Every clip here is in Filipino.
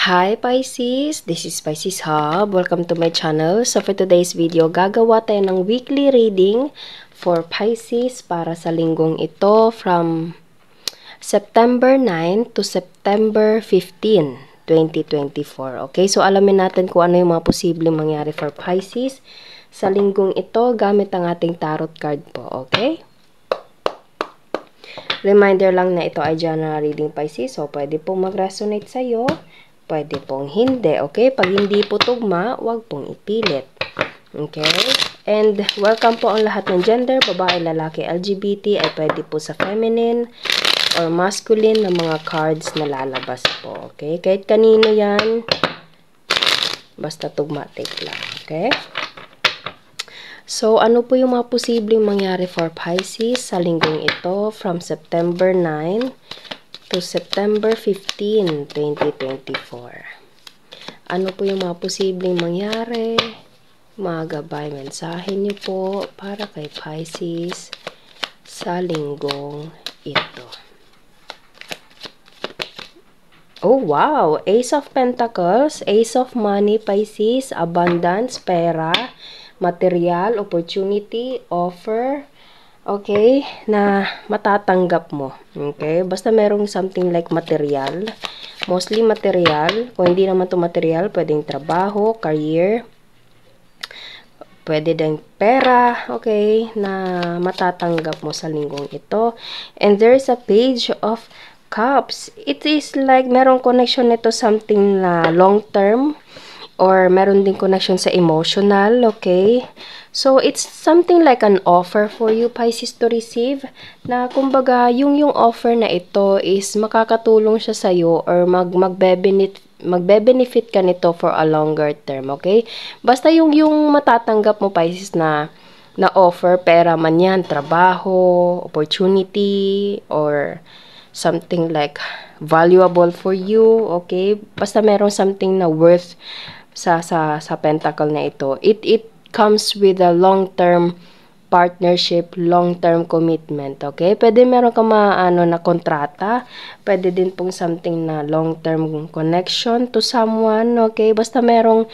Hi Pisces! This is Pisces Hub. Welcome to my channel. So for today's video, gagawa tayo ng weekly reading for Pisces para sa linggong ito from September 9 to September 15, 2024. Okay, so alamin natin kung ano yung mga posibleng mangyari for Pisces sa linggong ito gamit ang ating tarot card po. Okay? Reminder lang na ito ay general reading Pisces. So pwede pong mag-resonate sa'yo. Pwede pong hindi, okay? Pag hindi po tugma, huwag pong ipilit. Okay? And welcome po ang lahat ng gender, babae, lalaki, LGBT, ay pwede po sa feminine or masculine na mga cards na lalabas po. Okay? Kahit kanino yan, basta tugma, take lang. Okay? So, ano po yung mga posibleng mangyari for Pisces sa linggong ito from September 9 to September 15, 2024. Ano po yung mga posibleng mangyari? Mga gabay, mensahe niyo po para kay Pisces sa linggong ito. Oh, wow! Ace of Pentacles, Ace of Money, Pisces, abundance, pera, material, opportunity, offer, okay, na matatanggap mo. Okay? Basta merong something like material. Mostly material. Kung hindi naman to material, pwedeng trabaho, career. Pwede din pera, okay, na matatanggap mo sa linggong ito. And there's a page of cups. It is like merong connection nito something na long term. Or meron din connection sa emotional, okay? So, it's something like an offer for you, Pisces, to receive. Na, kumbaga, yung offer na ito is makakatulong siya sa'yo or magbe-benefit ka nito for a longer term, okay? Basta yung matatanggap mo, Pisces, na offer, pera man yan, trabaho, opportunity, or something like valuable for you, okay? Basta meron something na worth sa pentacle na ito. It comes with a long-term partnership, long-term commitment, okay? Pwede meron ka na kontrata, pwede din pong something na long-term connection to someone, okay? Basta merong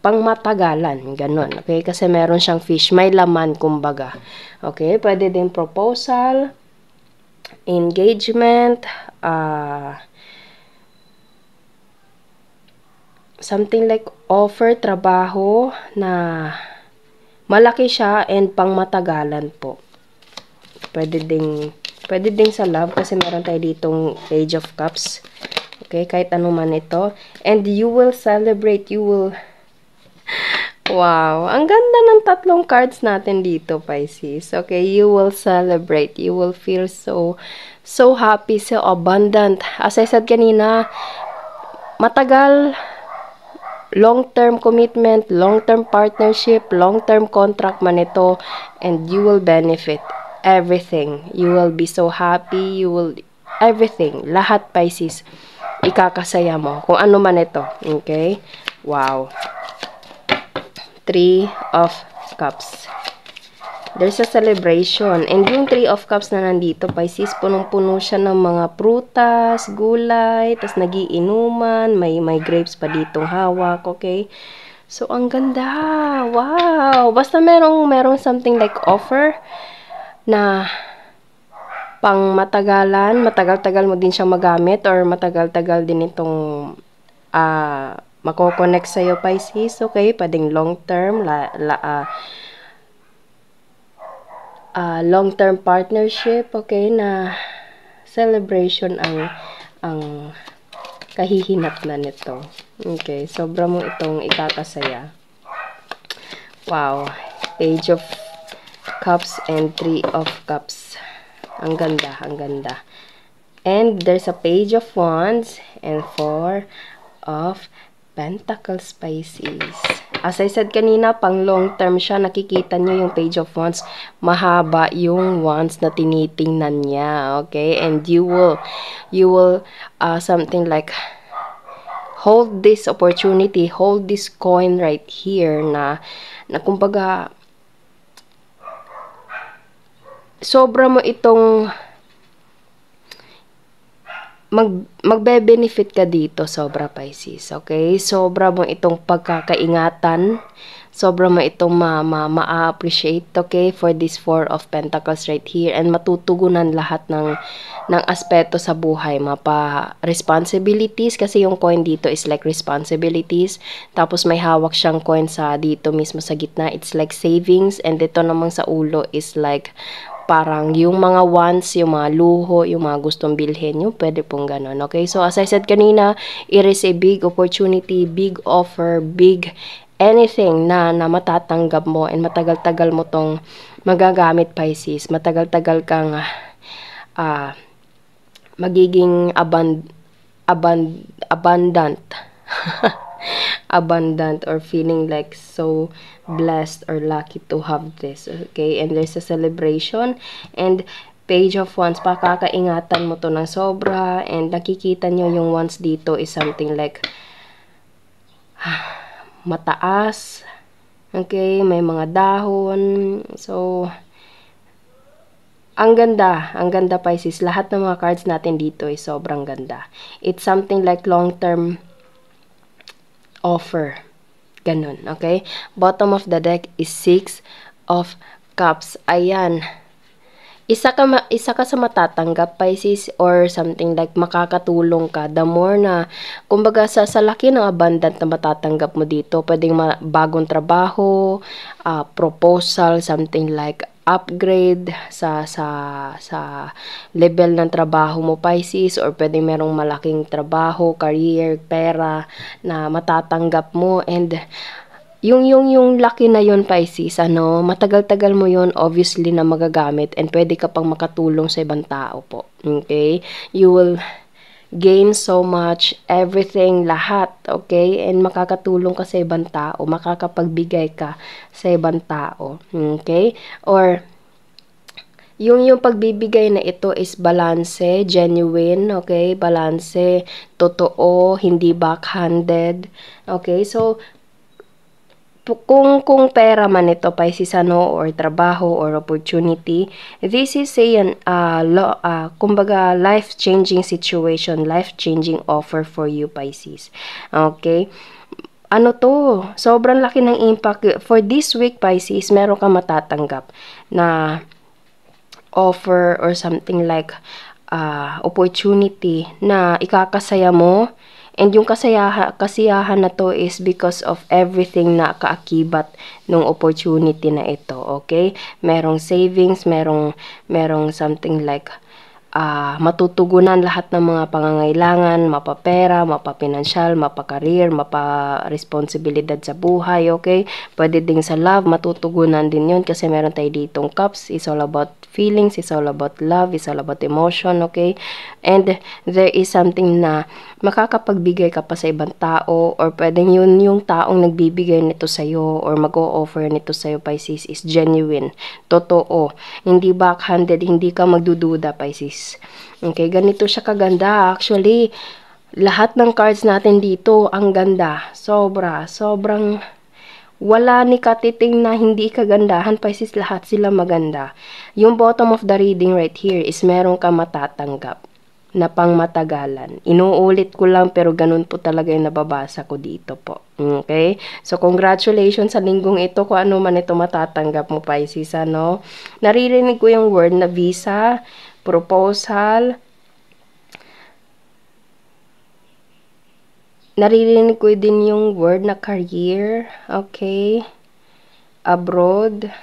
pangmatagalan, ganun, okay? Kasi meron siyang fish, may laman kumbaga. Okay? Pwede din proposal, engagement, something like offer, trabaho na malaki siya and pangmatagalan po. Pwede ding sa love kasi meron tayo ditong Page of Cups. Okay, kahit ano man ito. And you will celebrate, you will... Wow, ang ganda ng tatlong cards natin dito, Pisces. Okay, you will celebrate, you will feel so happy, so abundant. As I said kanina, matagal, long-term commitment, long-term partnership, long-term contract man ito, and you will benefit everything. You will be so happy, you will, everything, lahat, Pisces, ikakasaya mo, kung ano man ito, okay? Wow. 3 of Cups. There's a celebration. And yung 3 of Cups na nandito, Pisces, punong-puno siya ng mga prutas, gulay, tas nagiinuman, may grapes pa ditong hawak, okay? So, ang ganda. Wow! Basta merong something like offer na pang matagalan, matagal-tagal mo din siyang magamit or matagal-tagal din itong mako-connect sa'yo, Pisces, okay? Pwedeng long-term, long-term partnership, okay, na celebration ang kahihinatnan nito. Okay, sobra mo itong ikakasaya. Wow, Page of Cups and 3 of Cups. Ang ganda, ang ganda. And there's a Page of Wands and 4 of Pentacles, Pisces. As I said kanina, pang long term siya. Nakikita nyo yung Page of Wands. Mahaba yung wands na tinitingnan niya. Okay? And you will something like hold this opportunity, hold this coin right here na kumbaga sobra mo itong magbe-benefit ka dito, sobra Pisces, okay? Sobra mo itong pagkakaingatan, sobra mo itong ma-appreciate, okay, for this Four of Pentacles right here, and matutugunan lahat ng aspeto sa buhay, responsibilities, kasi yung coin dito is like responsibilities, tapos may hawak siyang coin sa dito mismo sa gitna, it's like savings, and dito namang sa ulo is like parang yung mga wants, yung mga luho, yung mga gustong bilhin, yung pwede pong ganun, okay? So, as I said kanina, it is a big opportunity, big offer, big anything na matatanggap mo, and matagal-tagal mo tong magagamit, Pisces. Matagal-tagal kang magiging abundant. Abundant, or feeling like so blessed or lucky to have this, okay? And there's a celebration, and Page of Wands, pakakaingatan mo to ng sobra, and nakikita nyo yung wands dito is something like mataas, okay? May mga dahon, so ang ganda Pisces. Lahat ng mga cards natin dito is sobrang ganda. It's something like long-term offer. Ganun, okay? Bottom of the deck is Six of Cups. Ayan. Isa ka sa matatanggap, Pisces, or something like makakatulong ka. The more na, kumbaga sa laki ng abundant na matatanggap mo dito, pwedeng bagong trabaho, proposal, something like upgrade sa level ng trabaho mo, Pisces, or pwedeng merong malaking trabaho, career, pera na matatanggap mo, and yung laki na yon, Pisces, matagal-tagal mo yon obviously na magagamit, and pwede ka pang makatulong sa ibang tao po, okay? You will gain so much, everything, lahat, okay? And makakatulong ka sa ibang tao, makakapagbigay ka sa ibang tao, okay? Or yung pagbibigay na ito is balanse, genuine, okay? Balanse, totoo, hindi backhanded, okay? So kung pera man ito, Pisces, or trabaho or opportunity, this is kumbaga life-changing situation, life-changing offer for you, Pisces. Okay? Sobrang laki ng impact. For this week, Pisces, meron ka matatanggap na offer or something like opportunity na ikakasaya mo. And yung kasiyahan na to is because of everything na kaakibat ng opportunity na ito, okay? Merong savings, merong something like matutugunan lahat ng mga pangangailangan, mapapera, mapapinansyal, mapakareer, maparesponsibilidad sa buhay, okay? Pwede ding sa love, matutugunan din yun kasi meron tayo ditong cups, it's all about feelings, it's all about love, it's all about emotion, okay? And there is something na makakapagbigay ka pa sa ibang tao, or pwedeng yun yung taong nagbibigay nito sa'yo or mag-o-offer nito sa'yo, Pisces, is genuine, totoo, hindi backhanded, hindi ka magdududa, Pisces. Okay, ganito siya kaganda. Actually, lahat ng cards natin dito, ang ganda. Sobrang wala ni katiting na hindi kagandahan, Pisces, lahat sila maganda. Yung bottom of the reading right here is meron ka matatanggap na pangmatagalan. Inuulit ko lang pero ganun po talaga yung nababasa ko dito po. Okay? So, congratulations sa linggong ito kung ano man ito matatanggap mo, Pisces, Naririnig ko yung word na visa, proposal, naririnig ko din yung word na career, okay, abroad,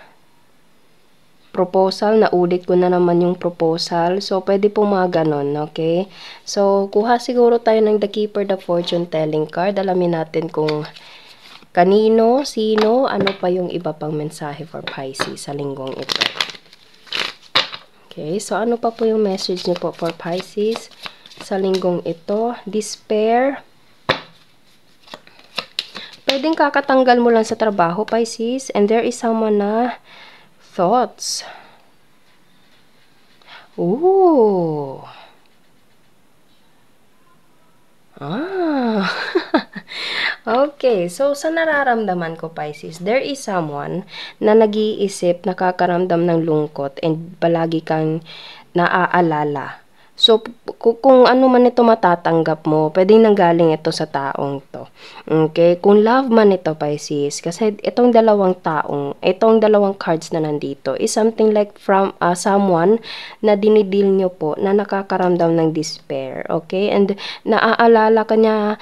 proposal, naulit ko na naman yung proposal, so pwede po mga ganon, okay. So kuha siguro tayo ng The Keeper, the Fortune Telling card, alamin natin kung kanino, sino, ano pa yung iba pang mensahe for Pisces sa linggong ito. Okay, so ano pa po yung message niyo po for Pisces sa linggong ito? Despair. Pwedeng kakatanggal mo lang sa trabaho, Pisces, and there is someone na thoughts. Ooh. Okay, so sa nararamdaman ko, Pisces, there is someone na nag-iisip, nakakaramdam ng lungkot, and palagi kang naaalala So, kung ano man ito matatanggap mo, pwedeng nanggaling ito sa taong to. Okay? Kung love man ito, Pisces, kasi itong dalawang cards na nandito is something like from someone na dinidil nyo po, na nakakaramdam ng despair. Okay? And naaalala ka niya,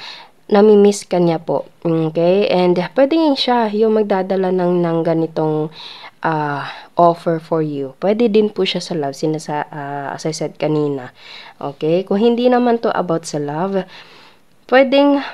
namimiss ka niya po. Okay? And pwedeng siya yung magdadala ng ganitong offer for you. Pwede din po siya sa love, as I said kanina. Okay? Kung hindi naman to about sa love, pwedeng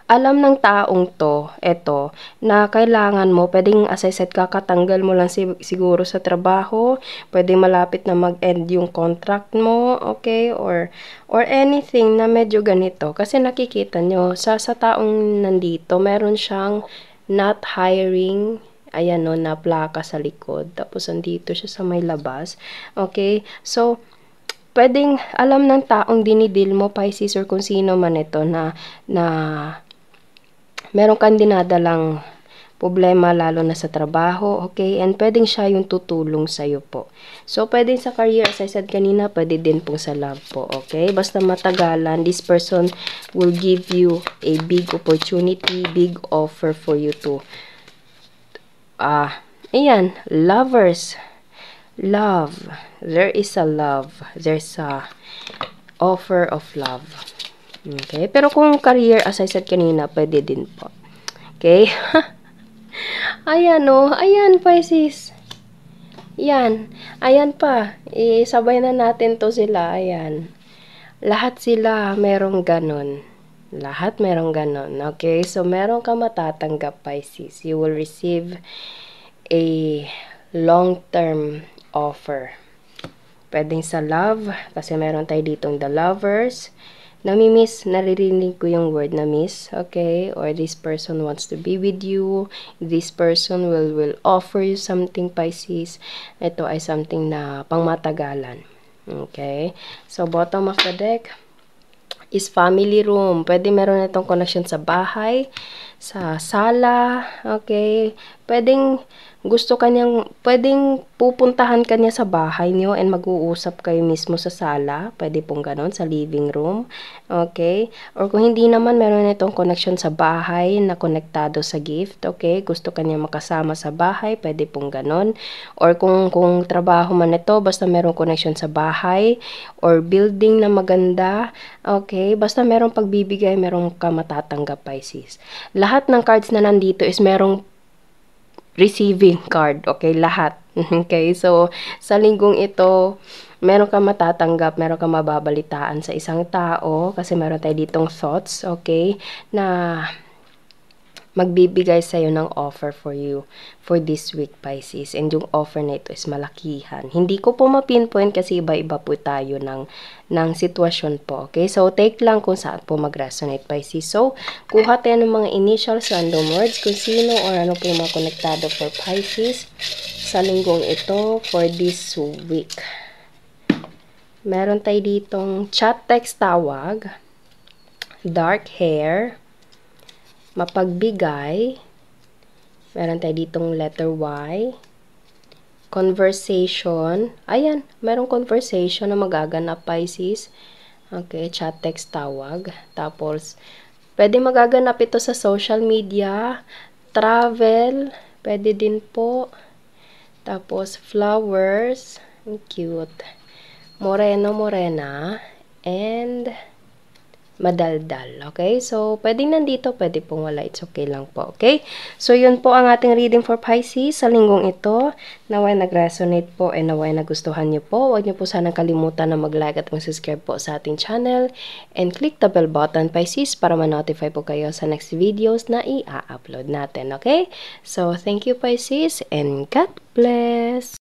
alam ng taong to, eto, na kailangan mo, pwedeng as I said, kakatanggal mo lang siguro sa trabaho, pwedeng malapit na mag-end yung contract mo, okay? Or anything na medyo ganito. Kasi nakikita nyo, sa taong nandito, meron siyang not hiring, ayan no, na plaka sa likod. Tapos, andito siya sa may labas. Okay? So, pwedeng alam ng taong dinidil mo, Pisces, or kung sino man ito, na meron kang dinadalang problema, lalo na sa trabaho, okay? And pwedeng siya yung tutulong sa'yo po. So, pwedeng sa career, as I said kanina, pwede din po sa love po, okay? Basta matagalan, this person will give you a big opportunity, big offer for you to ayan, lovers, love, there is a love, there's a offer of love. Okay, pero kung career, as I said kanina, pwede din po. Okay? Ayan o, ayan Pisces. Yan, ayan pa, isabay na natin to sila, ayan. Lahat sila merong ganon. Lahat merong ganon. Okay? So, meron ka matatanggap, Pisces. You will receive a long-term offer. Pwedeng sa love, kasi meron tayo ditong the lovers. Namimiss, naririnig ko yung word na miss, okay? Or this person wants to be with you. This person will offer you something, Pisces. Ito ay something na pangmatagalan. Okay? So, bottom of the deck is family room. Pwede meron itong connection sa bahay, sa sala, okay? Pwedeng pupuntahan kanya sa bahay niyo and mag-uusap kayo mismo sa sala. Pwede pong ganon, sa living room. Okay? Or kung hindi naman, meron itong connection sa bahay na konektado sa gift. Okay? Gusto kanya makasama sa bahay, pwede pong ganon. Or kung trabaho man ito, basta meron connection sa bahay or building na maganda. Okay? Basta merong pagbibigay, merong ka matatanggap, Pisces. Lahat ng cards na nandito is merong receiving card, okay, lahat. Okay, so, sa linggong ito, meron ka matatanggap, meron ka mababalitaan sa isang tao, kasi meron tayo ditong thoughts, okay, na magbibigay sa'yo ng offer for you for this week, Pisces. And yung offer na ito is malakihan. Hindi ko po ma-pinpoint kasi iba-iba po tayo ng sitwasyon po. Okay? So, take lang kung saan po mag-resonate, Pisces. So, kuha tayo ng mga initials, random words, kung sino or ano po yung mga konektado for Pisces sa linggong ito for this week. Meron tayo ditong chat, text, tawag, dark hair, mapagbigay, meron tayo ditong letter Y, conversation, ayan, merong conversation na magaganap, Pisces, okay, chat, text, tawag, tapos, pwede magaganap ito sa social media, travel, pwede din po, tapos, flowers, cute, moreno, morena, and madaldal, okay? So, pwedeng nandito, pwede pong wala, it's okay lang po, okay? So, yun po ang ating reading for Pisces sa linggong ito. Naway nag-resonate po and naway nagustuhan nyo po. Huwag nyo po sanang kalimutan na mag-like at mag-subscribe po sa ating channel and click the bell button, Pisces, para ma-notify po kayo sa next videos na i-upload natin, okay? So, thank you, Pisces, and God bless!